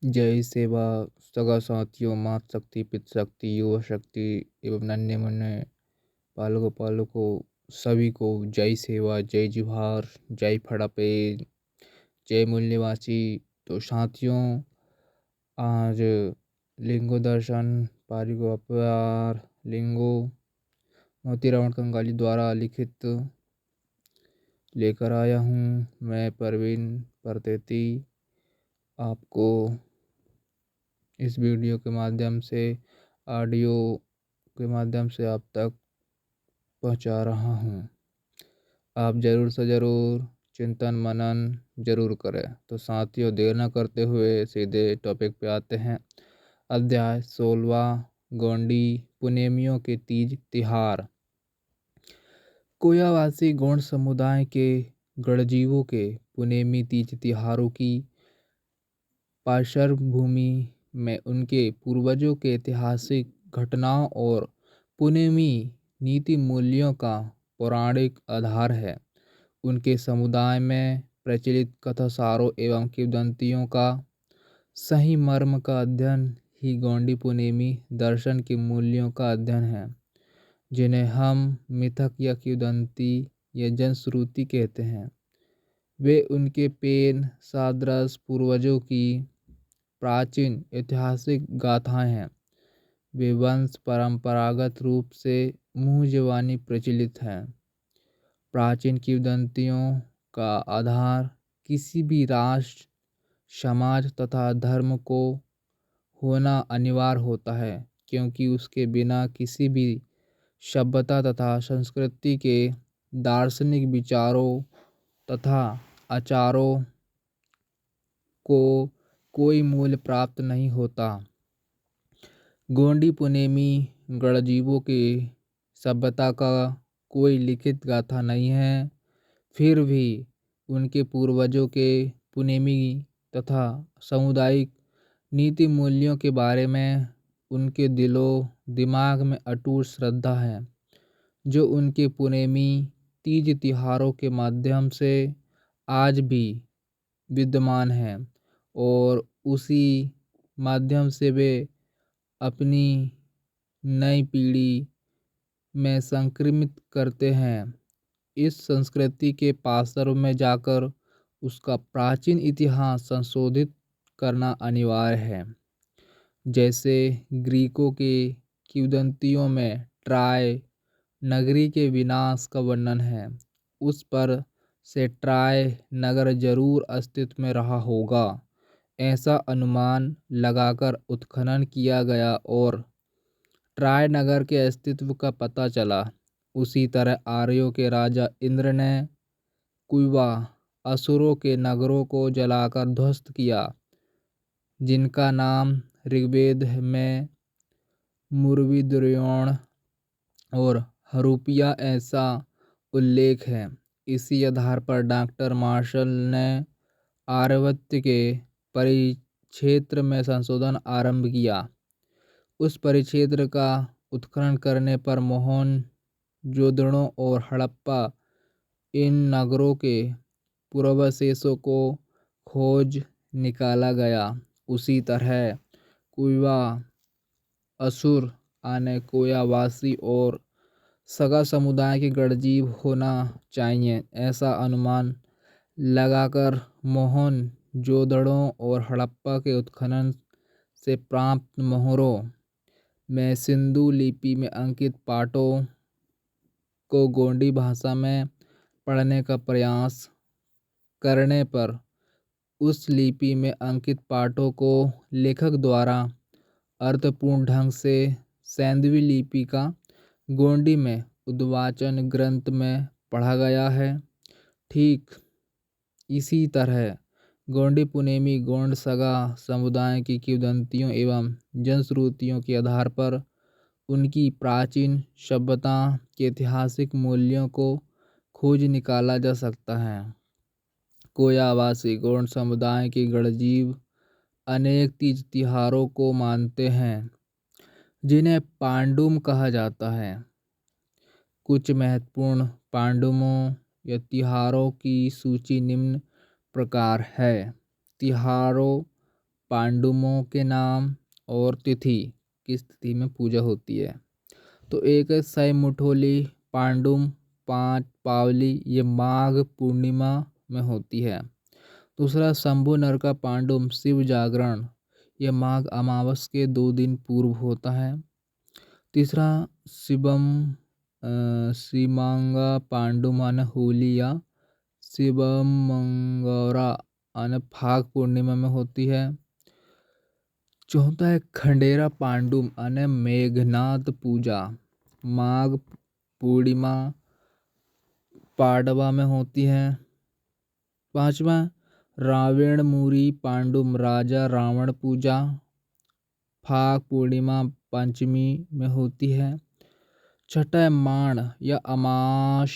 जय सेवा सगा साथियों, मातृशक्ति, पितृशक्ति, युवा शक्ति एवं नन्हे मुन्ने पालकों पालकों सभी को जय सेवा, जय जुहार, जय फड़ापे, जय मूल्यवासी। तो साथियों, आज लिंगो दर्शन पारिको अपार लिंगो मोतीराम कंगाली द्वारा लिखित लेकर आया हूँ मैं परवीन परतेती। आपको इस वीडियो के माध्यम से, ऑडियो के माध्यम से आप तक पहुंचा रहा हूं। आप ज़रूर से ज़रूर चिंतन मनन जरूर करें। तो साथियों, देर न करते हुए सीधे टॉपिक पे आते हैं। अध्याय 16, गोंडी पुनेमियों के तीज तिहार। कोयावासी गौंड समुदाय के गढ़जीवों के पुनेमी तीज तिहारों की पार्श्वभूमि में उनके पूर्वजों के ऐतिहासिक घटनाओं और पुनेमी नीति मूल्यों का पौराणिक आधार है। उनके समुदाय में प्रचलित कथासारों एवं किंवदंतियों का सही मर्म का अध्ययन ही गोंडी पुनेमी दर्शन के मूल्यों का अध्ययन है, जिन्हें हम मिथक या किंवदंती या जनश्रुति कहते हैं। वे उनके पेन सादृश पूर्वजों की प्राचीन ऐतिहासिक गाथाएं हैं। वे वंश परंपरागत रूप से मुँह ज़बानी प्रचलित हैं। प्राचीन किंवदंतियों का आधार किसी भी राष्ट्र, समाज तथा धर्म को होना अनिवार्य होता है, क्योंकि उसके बिना किसी भी सभ्यता तथा संस्कृति के दार्शनिक विचारों तथा आचारों को कोई मूल्य प्राप्त नहीं होता। गोंडी पुनेमी गढ़जीवों के सभ्यता का कोई लिखित गाथा नहीं है, फिर भी उनके पूर्वजों के पुनेमी तथा सामुदायिक नीति मूल्यों के बारे में उनके दिलो दिमाग में अटूट श्रद्धा है, जो उनके पुनेमी तीज तिहारों के माध्यम से आज भी विद्यमान है और उसी माध्यम से वे अपनी नई पीढ़ी में संक्रमित करते हैं। इस संस्कृति के पासर में जाकर उसका प्राचीन इतिहास संशोधित करना अनिवार्य है। जैसे ग्रीकों के किंवदंतियों में ट्राय नगरी के विनाश का वर्णन है, उस पर से ट्राय नगर जरूर अस्तित्व में रहा होगा, ऐसा अनुमान लगाकर उत्खनन किया गया और ट्राय नगर के अस्तित्व का पता चला। उसी तरह आर्यों के राजा इंद्र ने कुइवा असुरों के नगरों को जलाकर ध्वस्त किया, जिनका नाम ऋग्वेद में मुरविद्रोण और हरूपिया ऐसा उल्लेख है। इसी आधार पर डॉक्टर मार्शल ने आर्यावर्त के परिक्षेत्र में संशोधन आरंभ किया। उस परिक्षेत्र का उत्खनन करने पर मोहनजोदड़ो और हड़प्पा इन नगरों के पूर्वावशेषों को खोज निकाला गया। उसी तरह कुइवा असुर आने कोयावासी और सगा समुदाय के गढ़जीव होना चाहिए, ऐसा अनुमान लगाकर मोहनजोदड़ो और हड़प्पा के उत्खनन से प्राप्त मोहरों में सिंधु लिपि में अंकित पाठों को गोंडी भाषा में पढ़ने का प्रयास करने पर उस लिपि में अंकित पाठों को लेखक द्वारा अर्थपूर्ण ढंग से सैंधवी लिपि का गोंडी में उद्वाचन ग्रंथ में पढ़ा गया है। ठीक इसी तरह गोंडी पुनेमी गोंड सगा समुदाय की किंवदंतियों एवं जनश्रुतियों के आधार पर उनकी प्राचीन सभ्यता के ऐतिहासिक मूल्यों को खोज निकाला जा सकता है। कोयावासी गोंड समुदाय के गढ़जीव अनेक तीज तिहारों को मानते हैं, जिन्हें पांडुम कहा जाता है। कुछ महत्वपूर्ण पांडुमों या तिहारों की सूची निम्न प्रकार है। तिहारों पांडुओं के नाम और तिथि, किस तिथि में पूजा होती है। तो एक है सई मुठोली पांडुम 5 पावली, ये माघ पूर्णिमा में होती है। दूसरा शंभु नरका पांडुम शिव जागरण, ये माघ अमावस के 2 दिन पूर्व होता है। तीसरा शिवम सीमांगा पांडुम अन होली या शिवम मंगौरा अन फाग पूर्णिमा में होती है। चौथा है खंडेरा पांडुम अन मेघनाथ पूजा, माघ पूर्णिमा पाडवा में होती है। पांचवा रावण मुरी पांडुम राजा रावण पूजा, फाग पूर्णिमा पंचमी में होती है। छठा है माण या अमाश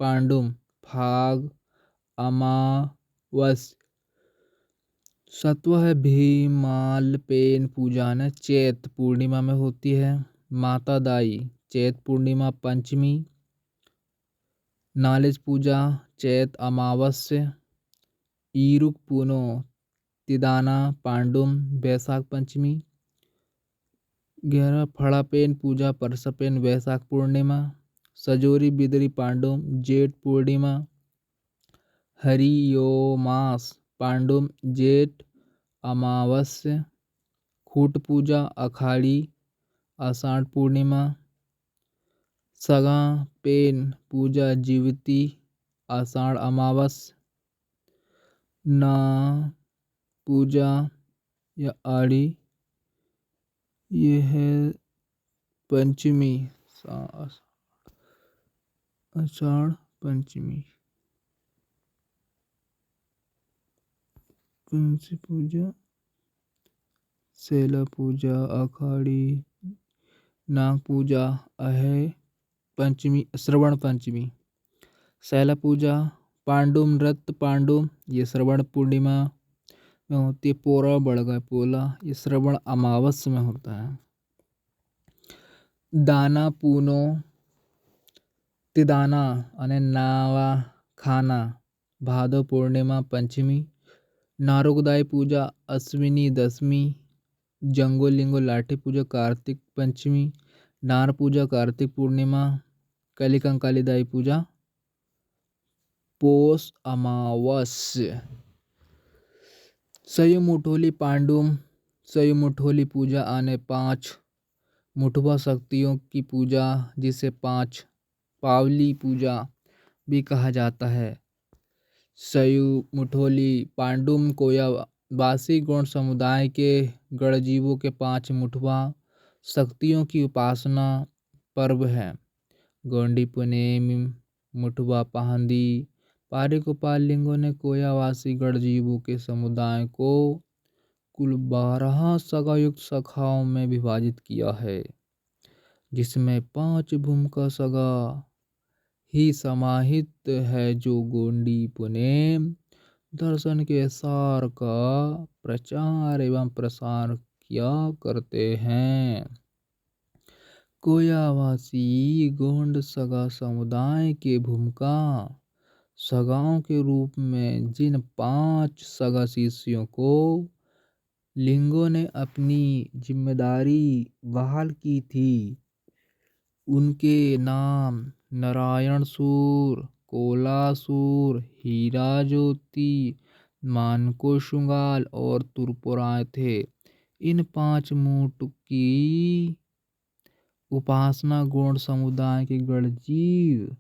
पांडुम फाग अमावस। सातवां है भीमालपेन पूजा न चैत पूर्णिमा में होती है। माता दाई चैत पूर्णिमा पंचमी। नालिज पूजा चैत अमावस्या। ईरुक पुनो तिदाना पांडुम वैशाख पंचमी। 11 फड़ापेन पूजा परसपेन वैशाख पूर्णिमा। सजोरी बिदरी पांडुम जेठ पूर्णिमा। हरियोमास पांडुम जेठ अमावस्या। खूट पूजा अखाड़ी आषाढ़ पूर्णिमा। सगा पेन पूजा जीवती आषाढ़ अमावस। ना पूजा या आड़ी ये है पंचमी आषाढ़ पंचमी। कौन सी पूजा? सेला पूजा अखाड़ी। नाग पूजा है पंचमी श्रवण पंचमी। शैला पूजा पांडुम रत पांडुम, ये श्रवण पूर्णिमा में होती है। पोरा बढ़ गए पोला, ये श्रवण अमावस में होता है। दाना पूनो तिदाना अने नावा खाना भादो पूर्णिमा पंचमी। नारुकदाई पूजा अश्विनी दशमी। जंगो लिंगो लाठी पूजा कार्तिक पंचमी। नार पूजा कार्तिक पूर्णिमा। कली कंकाली दाई पूजा पोष अमावस्या। सयु मुठोली पांडुम सयु मुठोली पूजा आने 5 मुठवा शक्तियों की पूजा, जिसे 5 पावली पूजा भी कहा जाता है। सयु मुठोली पांडुम कोयावासी गौड़ समुदाय के गणजीवों के 5 मुठवा शक्तियों की उपासना पर्व है। गोंडी पुनेमी मुठवा पहंदी पारी गोपाल लिंगों ने कोयावासी गणजीवों के समुदाय को कुल 12 सगायुक्त शाखाओं में विभाजित किया है, जिसमें 5 भूमिका सगा ही समाहित है, जो गोंडी पुनेम दर्शन के सार का प्रचार एवं प्रसार किया करते हैं। कोयावासी गोंड सगा समुदाय के भूमिका सगाओं के रूप में जिन 5 सगा शिष्यों को लिंगों ने अपनी जिम्मेदारी बहाल की थी, उनके नाम नारायण सूर, कोलासूर, हीरा ज्योति, मानको शुंगाल और तुरपुराय थे। इन 5 मूठ की उपासना गौड़ समुदाय के गणजीव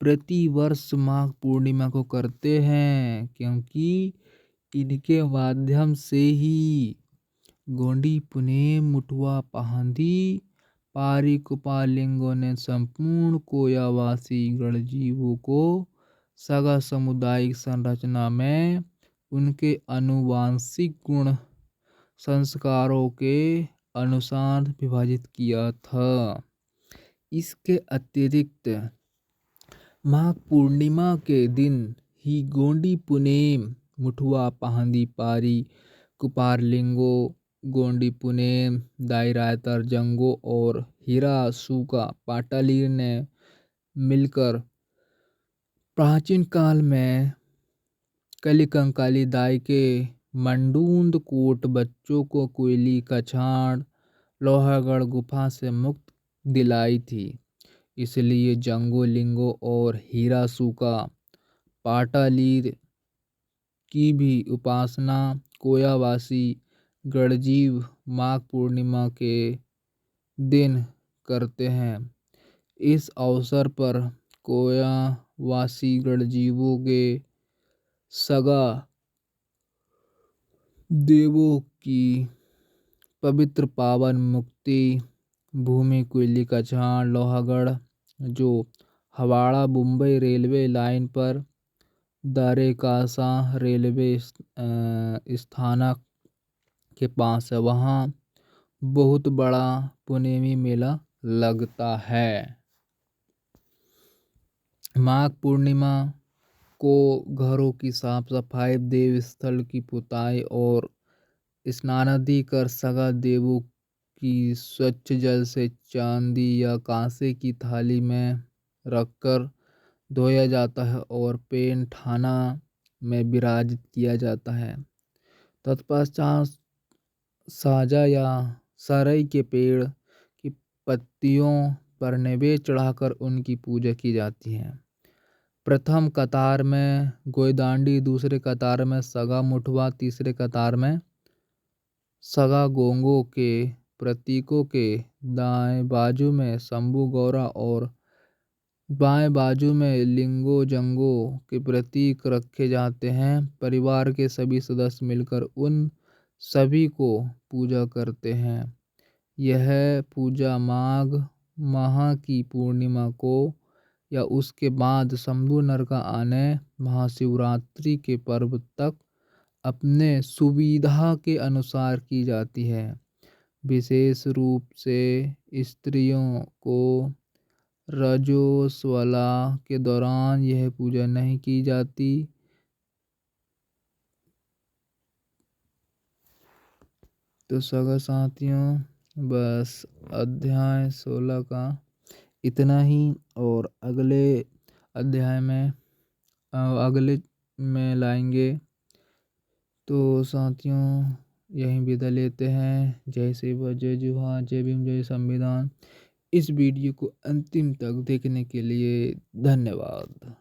प्रति वर्ष माघ पूर्णिमा को करते हैं, क्योंकि इनके माध्यम से ही गोंडी पुनेम मुठवा पहंदी पारी गोपाल लिंगों ने संपूर्ण कोयावासी गणजीवों को सगा सामुदायिक संरचना में उनके आनुवांशिक गुण संस्कारों के अनुसार विभाजित किया था। इसके अतिरिक्त माघ पूर्णिमा के दिन ही गोंडी पुनेम मुठवा पहंदी पारी कुपार लिंगो गोंडी पुनेम दाई रायतर जंगो और हीरा सूका पाटालीर ने मिलकर प्राचीन काल में कली कंकाली दाई के मंडूंद कोट बच्चों को कोयली का छाड़ लोहागढ़ गुफा से मुक्त दिलाई थी। इसलिए जंगो लिंगो और हीरा सूका पाटालीर की भी उपासना कोयावासी गढ़जीव माघ पूर्णिमा के दिन करते हैं। इस अवसर पर कोयावासी गढ़जीवों के सगा देवों की पवित्र पावन मुक्ति भूमि कोयली का छाड़ लोहागढ़ जो हवाड़ा मुंबई रेलवे लाइन पर दारे कासा रेलवे स्थानक के पास है, वहाँ बहुत बड़ा पुनेमी मेला लगता है। माघ पूर्णिमा को घरों की साफ सफाई, देव स्थल की पुताई और स्नानादि कर सगा देवों की स्वच्छ जल से चांदी या कांसे की थाली में रखकर धोया जाता है और पेंठाना में विराजित किया जाता है। तत्पश्चात साजा या सरई के पेड़ की पत्तियों पर नैवेद्य चढ़ाकर उनकी पूजा की जाती है। प्रथम कतार में गोयदांडी, दूसरे कतार में सगा मुठवा, तीसरे कतार में सगा गोंगों के प्रतीकों के दाएं बाजू में शंभू गौरा और बाएं बाजू में लिंगो जंगो के प्रतीक रखे जाते हैं। परिवार के सभी सदस्य मिलकर उन सभी को पूजा करते हैं। यह पूजा माघ माह की पूर्णिमा को या उसके बाद शंभु नरका आने महाशिवरात्रि के पर्व तक अपने सुविधा के अनुसार की जाती है। विशेष रूप से स्त्रियों को रजोस्वला के दौरान यह पूजा नहीं की जाती। तो सगा साथियों, बस अध्याय 16 का इतना ही, और अध्याय में अगले में लाएंगे। तो साथियों, यहीं विदा लेते हैं। जय शिव, जय जोहार, जय भीम, जय संविधान। इस वीडियो को अंतिम तक देखने के लिए धन्यवाद।